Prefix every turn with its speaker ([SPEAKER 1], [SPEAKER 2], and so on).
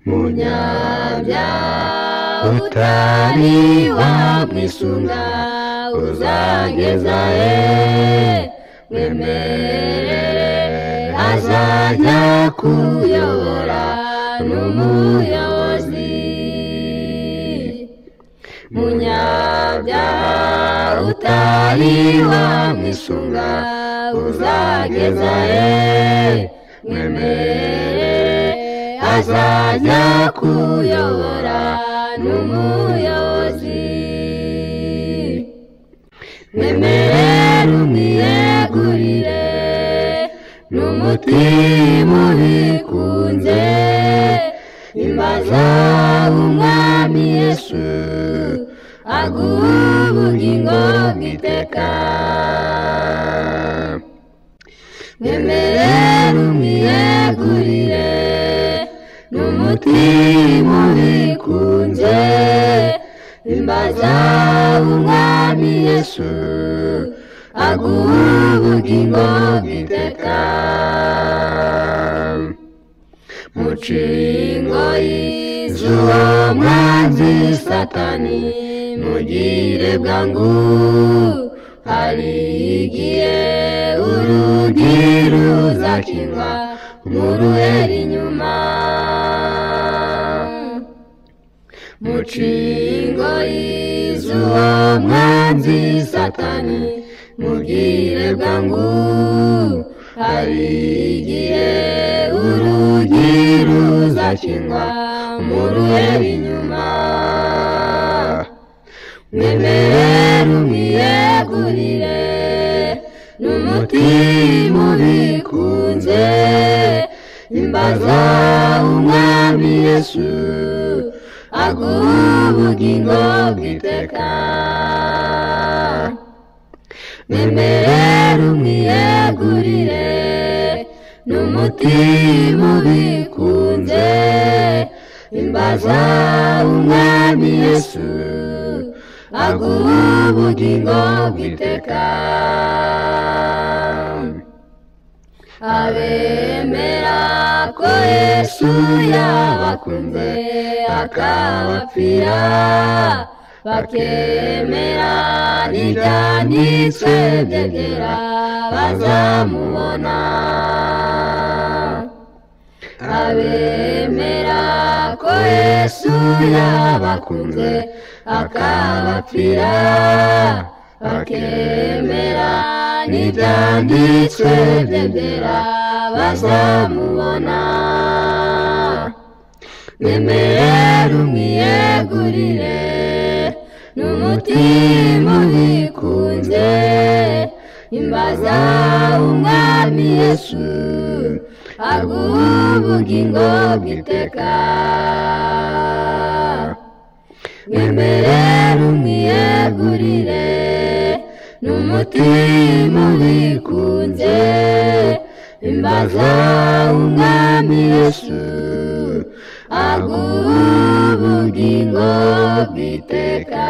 [SPEAKER 1] munyabyaha utari wamwisunga uzageza he mwemerere azajya kuyobora n'umuyobozi munyabyaha utari wamwisunga uzageza he mwemerere azajya kuyobora n'umuyobozi mwemerere umwiyegurire n'umutima ubikunze imbaza umwami Yesu aguha ubugingo bw'iteka mwemerere umwiyegurire n'umutima ubikunze imbaza umwami Yesu aguha ubugingo bw'iteka mucingo y'izuwo mwanzi satani mugire bwangu hari igihe urugi ruzakingwa muruhera inyuma mucingo y'izuwo mwanzi satani mugire bwangu hari igihe urugi ruzakingwa muruhera inyuma mwemerere umwiyegurire n'umutima ubikunze imbaza umwami Yesu aguha ubugingo bw'iteka mwemerere umwiyegurire n'umutima ubikunze imbaza umwami Yesu aguha ubugingo bw'iteka abemera ko Yesu yabakunze akabapfira bakemera n'ibyanditswe bye byera bazamubona abemera ko Yesu yabakunze akabapfira bakemera n'ibyanditswe bye byera bazamubona mwemerere umwiyegurire n'umutima ubikunze imbaza umwami Yesu aguha ubugingo bw'iteka mwemerere umwiyegurire n'umutima ubikunze imbaza umwami Yesu aguha ubugingo bw'iteka